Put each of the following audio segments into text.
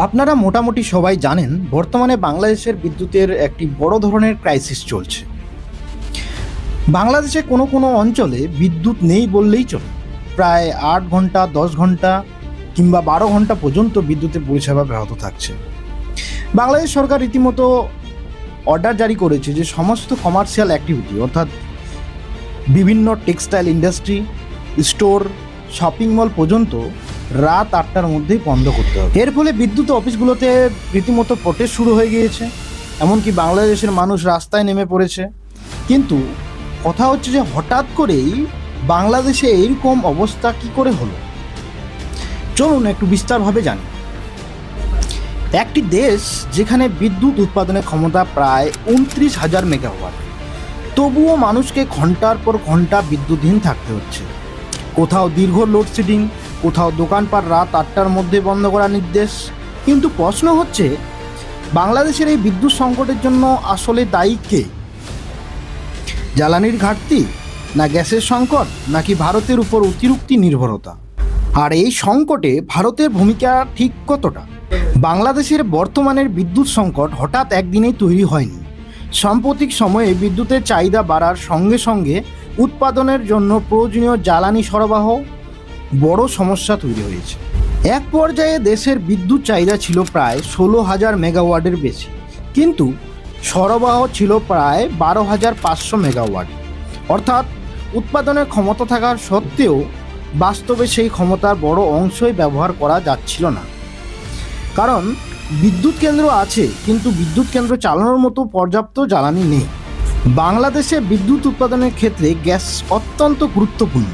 আপনারা মোটামুটি সবাই জানেন বর্তমানে বাংলাদেশের বিদ্যুতের একটি বড় ধরনের ক্রাইসিস চলছে। বাংলাদেশে কোনো কোনো অঞ্চলে বিদ্যুৎ নেই বললেই চলে। প্রায় 8 ঘন্টা 10 ঘন্টা কিংবা 12 ঘন্টা পর্যন্ত বিদ্যুতের পরিষেবা ব্যাহত থাকছে। বাংলাদেশ সরকার রীতিমতো অর্ডার জারি করেছে যে সমস্ত কমার্শিয়াল অ্যাক্টিভিটি অর্থাৎ বিভিন্ন textile industry, store, shopping mall পর্যন্ত রাত 8টার মধ্যেই বন্ধ করতে হবে। এর ফলে বিদ্যুৎ অফিসগুলোতে রীতিমতো প্রোটেস্ট শুরু হয়ে গিয়েছে, এমনকি বাংলাদেশের মানুষ রাস্তায় নেমে পড়েছে। কিন্তু কথা হচ্ছে যে হঠাৎ করেই বাংলাদেশে এইরকম অবস্থা কি করে হলো, চলুন একটু বিস্তারভাবে জানি। একটি দেশ যেখানে বিদ্যুৎ উৎপাদনের ক্ষমতা প্রায় 29,000 মেগাওয়াট, তবুও মানুষকে ঘন্টার পর ঘন্টা বিদ্যুৎহীন থাকতে হচ্ছে। কোথাও দীর্ঘ লোডশেডিং, কোথাও দোকানপাট রাত 8টার মধ্যে বন্ধ করার নির্দেশ। কিন্তু প্রশ্ন হচ্ছে, বাংলাদেশের এই বিদ্যুৎ সংকটের জন্য আসলে দায়ী কে? জ্বালানির ঘাটতি, না গ্যাসের সংকট, নাকি ভারতের উপর অতিরিক্ত নির্ভরতা? আর এই সংকটে ভারতের ভূমিকা ঠিক কতটা? বাংলাদেশের বর্তমানের বিদ্যুৎ সংকট হঠাৎ একদিনেই তৈরি হয়নি। সাম্প্রতিক সময়ে বিদ্যুতের চাহিদা বাড়ার সঙ্গে সঙ্গে উৎপাদনের জন্য প্রয়োজনীয় জ্বালানি সরবরাহ বড় সমস্যা তৈরি হয়েছে। এক পর্যায়ে দেশের বিদ্যুৎ চাহিদা ছিল প্রায় 16,000 মেগাওয়াটের বেশি, কিন্তু সরবরাহ ছিল প্রায় 12,500 মেগাওয়াট। অর্থাৎ উৎপাদনের ক্ষমতা থাকার সত্ত্বেও বাস্তবে সেই ক্ষমতার বড় অংশই ব্যবহার করা যাচ্ছিল না। কারণ বিদ্যুৎ কেন্দ্র আছে, কিন্তু বিদ্যুৎ কেন্দ্র চালানোর মতো পর্যাপ্ত জ্বালানি নেই। বাংলাদেশে বিদ্যুৎ উৎপাদনের ক্ষেত্রে গ্যাস অত্যন্ত গুরুত্বপূর্ণ,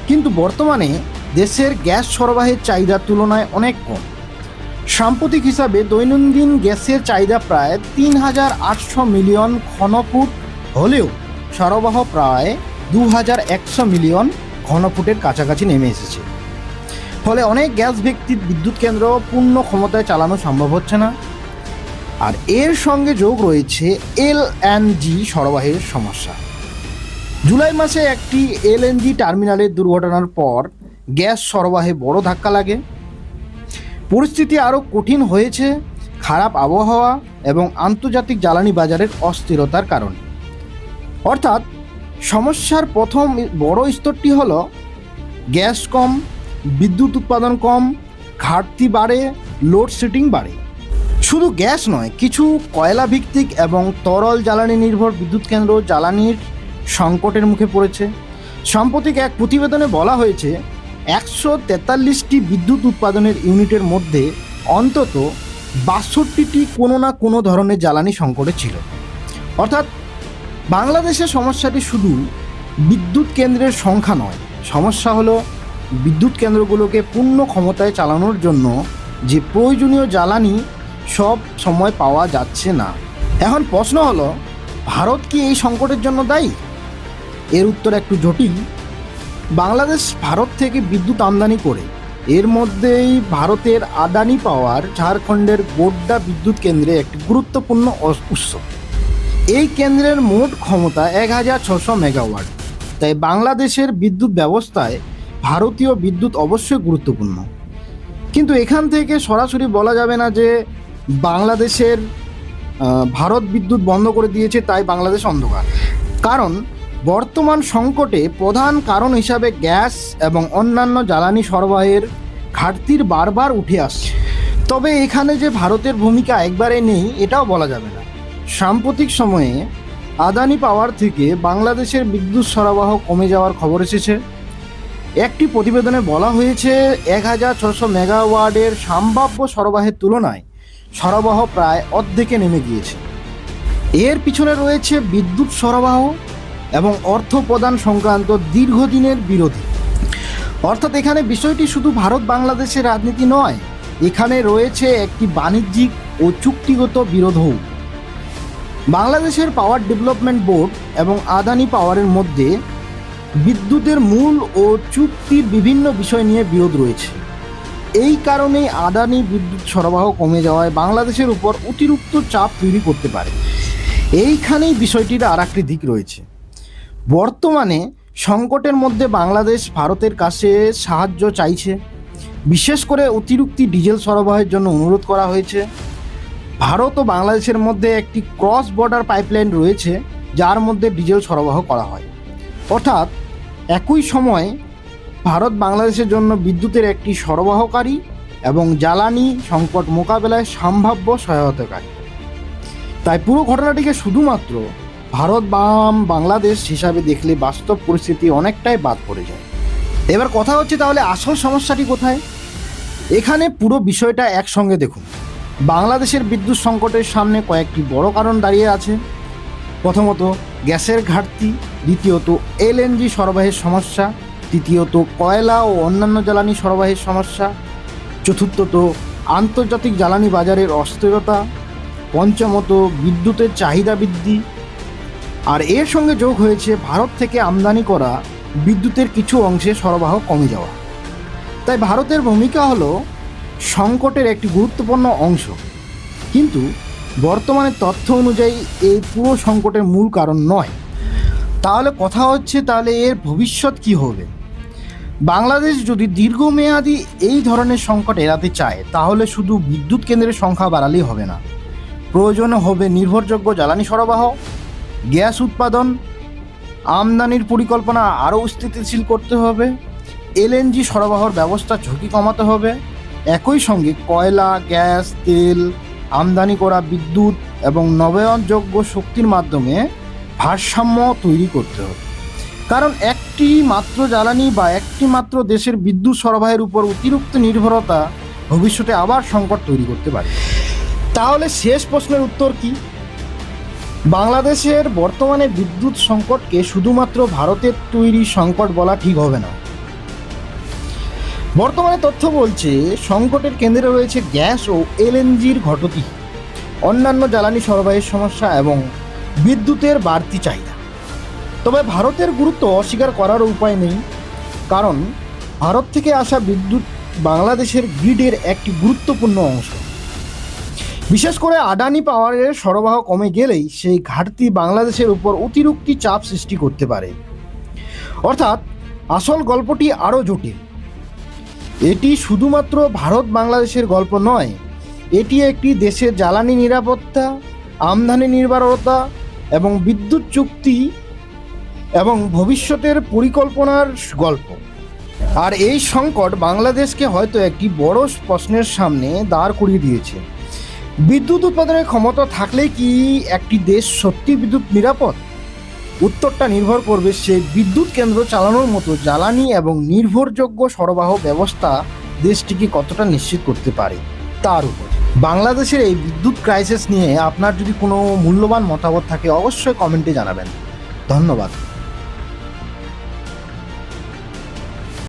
কিন্তু বর্তমানে দেশের গ্যাস সরবরাহের চাহিদার তুলনায় অনেক কম। সাম্প্রতিক হিসাবে দৈনন্দিন গ্যাসের চাহিদা প্রায় 3,800 মিলিয়ন ঘনফুট হলেও সরবরাহ প্রায় 2,100 মিলিয়ন ঘনফুটের কাছাকাছি নেমে এসেছে। ফলে অনেক গ্যাস ভিত্তিক বিদ্যুৎ কেন্দ্র পূর্ণ ক্ষমতায় চালানো সম্ভব হচ্ছে না। আর এর সঙ্গে যোগ রয়েছে এলএনজি সরবরাহের সমস্যা। জুলাই মাসে একটি এলএনজি টার্মিনালের দুর্ঘটনার পর গ্যাস সরবরাহে বড় ধাক্কা লাগে। পরিস্থিতি আরও কঠিন হয়েছে খারাপ আবহাওয়া এবং আন্তর্জাতিক জ্বালানি বাজারের অস্থিরতার কারণে। অর্থাৎ সমস্যার প্রথম বড় স্তরটি হলো গ্যাস কম, বিদ্যুৎ উৎপাদন কম, ঘাটতি বাড়ে, লোডশেডিং বাড়ে। শুধু গ্যাস নয়, কিছু কয়লা ভিত্তিক এবং তরল জ্বালানি নির্ভর বিদ্যুৎ কেন্দ্র জ্বালানির সংকটের মুখে পড়েছে। সাম্প্রতিক এক প্রতিবেদনে বলা হয়েছে 143টি বিদ্যুৎ উৎপাদনের ইউনিটের মধ্যে অন্তত 62টি কোনো না কোনো ধরনের জ্বালানি সংকটে ছিল। অর্থাৎ বাংলাদেশের সমস্যাটি শুধু বিদ্যুৎ কেন্দ্রের সংখ্যা নয়, সমস্যা হলো বিদ্যুৎ কেন্দ্রগুলোকে পূর্ণ ক্ষমতায় চালানোর জন্য যে প্রয়োজনীয় জ্বালানি সব সময় পাওয়া যাচ্ছে না। এখন প্রশ্ন হলো, ভারত কি এই সংকটের জন্য দায়ী? এর উত্তর একটু জটিল। বাংলাদেশ ভারত থেকে বিদ্যুৎ আমদানি করে, এর মধ্যেই ভারতের আদানি পাওয়ার ঝাড়খণ্ডের গোড্ডা বিদ্যুৎ কেন্দ্রে একটি গুরুত্বপূর্ণ উৎস। এই কেন্দ্রের মোট ক্ষমতা 1,600 মেগাওয়াট। তাই বাংলাদেশের বিদ্যুৎ ব্যবস্থায় ভারতীয় বিদ্যুৎ অবশ্যই গুরুত্বপূর্ণ। কিন্তু এখান থেকে সরাসরি বলা যাবে না যে বাংলাদেশের ভারত বিদ্যুৎ বন্ধ করে দিয়েছে তাই বাংলাদেশ অন্ধকার। কারণ বর্তমান সংকটে প্রধান কারণ হিসাবে গ্যাস এবং অন্যান্য জ্বালানি সরবরাহের ঘাটতির বারবার উঠে আসছে। তবে এখানে যে ভারতের ভূমিকা একবারে নেই এটাও বলা যাবে না। সাম্প্রতিক সময়ে আদানি পাওয়ার থেকে বাংলাদেশের বিদ্যুৎ সরবরাহ কমে যাওয়ার খবর এসেছে। একটি প্রতিবেদনে বলা হয়েছে 1,600 মেগাওয়াটের সম্ভাব্য সরবরাহের তুলনায় সরবরাহ প্রায় অর্ধেকে নেমে গিয়েছে। এর পিছনে রয়েছে বিদ্যুৎ সরবরাহ এবং অর্থ প্রদান সংক্রান্ত দীর্ঘদিনের বিরোধী। অর্থাৎ এখানে বিষয়টি শুধু ভারত বাংলাদেশের রাজনীতি নয়, এখানে রয়েছে একটি বাণিজ্যিক ও চুক্তিগত বিরোধও। বাংলাদেশের পাওয়ার ডেভেলপমেন্ট বোর্ড এবং আদানি পাওয়ারের মধ্যে বিদ্যুতের মূল ও চুক্তির বিভিন্ন বিষয় নিয়ে বিরোধ রয়েছে। এই কারণেই আদানি বিদ্যুৎ সরবরাহ কমে যাওয়ায় বাংলাদেশের উপর অতিরিক্ত চাপ তৈরি করতে পারে। এইখানেই বিষয়টির আর একটি দিক রয়েছে। বর্তমানে সংকটের মধ্যে বাংলাদেশ ভারতের কাছে সাহায্য চাইছে, বিশেষ করে অতিরিক্ত ডিজেল সরবরাহের জন্য অনুরোধ করা হয়েছে। ভারত ও বাংলাদেশের মধ্যে একটি ক্রস বর্ডার পাইপলাইন রয়েছে, যার মধ্যে ডিজেল সরবরাহ করা হয়। অর্থাৎ একই সময় ভারত বাংলাদেশের জন্য বিদ্যুতের একটি সরবরাহকারী এবং জ্বালানি সংকট মোকাবেলায় সম্ভাব্য সহায়তাকারী। তাই পুরো ঘটনাটিকে শুধুমাত্র ভারত বাংলাদেশ হিসাবে দেখলে বাস্তব পরিস্থিতি অনেকটাই বাদ পড়ে যায়। এবার কথা হচ্ছে, তাহলে আসল সমস্যাটি কোথায়? এখানে পুরো বিষয়টা একসঙ্গে দেখুন। বাংলাদেশের বিদ্যুৎ সংকটের সামনে কয়েকটি বড় কারণ দাঁড়িয়ে আছে। প্রথমত গ্যাসের ঘাটতি, দ্বিতীয়ত এলএনজি সরবরাহের সমস্যা, তৃতীয়ত কয়লা ও অন্যান্য জ্বালানি সরবরাহের সমস্যা, চতুর্থত আন্তর্জাতিক জ্বালানি বাজারের অস্থিরতা, পঞ্চমত বিদ্যুতের চাহিদা বৃদ্ধি, আর এর সঙ্গে যোগ হয়েছে ভারত থেকে আমদানি করা বিদ্যুতের কিছু অংশে সরবরাহ কমে যাওয়া। তাই ভারতের ভূমিকা হলো সংকটের একটি গুরুত্বপূর্ণ অংশ, কিন্তু বর্তমানে তথ্য অনুযায়ী এই পুরো সংকটের মূল কারণ নয়। তাহলে কথা হচ্ছে, তাহলে এর ভবিষ্যৎ কী হবে? বাংলাদেশ যদি দীর্ঘমেয়াদী এই ধরনের সংকট এড়াতে চায়, তাহলে শুধু বিদ্যুৎ কেন্দ্রের সংখ্যা বাড়ালেই হবে না। প্রয়োজন হবে নির্ভরযোগ্য জ্বালানি সরবরাহ, গ্যাস উৎপাদন, আমদানির পরিকল্পনা আরও স্থিতিশীল করতে হবে, এলএনজি সরবরাহের ব্যবস্থা ঝুঁকি কমাতে হবে, একই সঙ্গে কয়লা, গ্যাস, তেল, আমদানি করা বিদ্যুৎ এবং নবায়নযোগ্য শক্তির মাধ্যমে ভারসাম্য তৈরি করতে হবে। কারণ একটি মাত্র জ্বালানি বা একটি মাত্র দেশের বিদ্যুৎ সরবরাহের উপর অতিরিক্ত নির্ভরতা ভবিষ্যতে আবার সংকট তৈরি করতে পারে। তাহলে শেষ প্রশ্নের উত্তর কি? বাংলাদেশের বর্তমানে বিদ্যুৎ সংকটকে শুধুমাত্র ভারতের তৈরি সংকট বলা ঠিক হবে না। বর্তমানে তথ্য বলছে সংকটের কেন্দ্রে রয়েছে গ্যাস ও এলএনজির ঘাটতি, অন্যান্য জ্বালানি সরবরাহের সমস্যা এবং বিদ্যুতের বাড়তি চাহিদা। তবে ভারতের গুরুত্ব অস্বীকার করার উপায় নেই, কারণ ভারত থেকে আসা বিদ্যুৎ বাংলাদেশের গ্রিডের একটি গুরুত্বপূর্ণ অংশ। বিশেষ করে আদানি পাওয়ারের সরবরাহ কমে গেলেই সেই ঘাটতি বাংলাদেশের উপর অতিরিক্ত চাপ সৃষ্টি করতে পারে। অর্থাৎ আসল গল্পটি আরও জটিল। এটি শুধুমাত্র ভারত বাংলাদেশের গল্প নয়, এটি একটি দেশের জ্বালানি নিরাপত্তা, আমদানি নির্ভরতা এবং বিদ্যুৎ চুক্তি এবং ভবিষ্যতের পরিকল্পনার গল্প। আর এই সংকট বাংলাদেশকে হয়তো একটি বড় প্রশ্নের সামনে দাঁড় করিয়ে দিয়েছে। বিদ্যুৎ উৎপাদনের ক্ষমতা থাকলে কি একটি দেশ সত্যি বিদ্যুৎ নিরাপদ? উত্তরটা নির্ভর করবে সেই বিদ্যুৎ কেন্দ্র চালানোর মতো জ্বালানি এবং নির্ভরযোগ্য সরবরাহ ব্যবস্থা দেশটিকে কতটা নিশ্চিত করতে পারে তার উপর। বাংলাদেশের এই বিদ্যুৎ ক্রাইসিস নিয়ে আপনার যদি কোনো মূল্যবান মতামত থাকে, অবশ্যই কমেন্টে জানাবেন। ধন্যবাদ।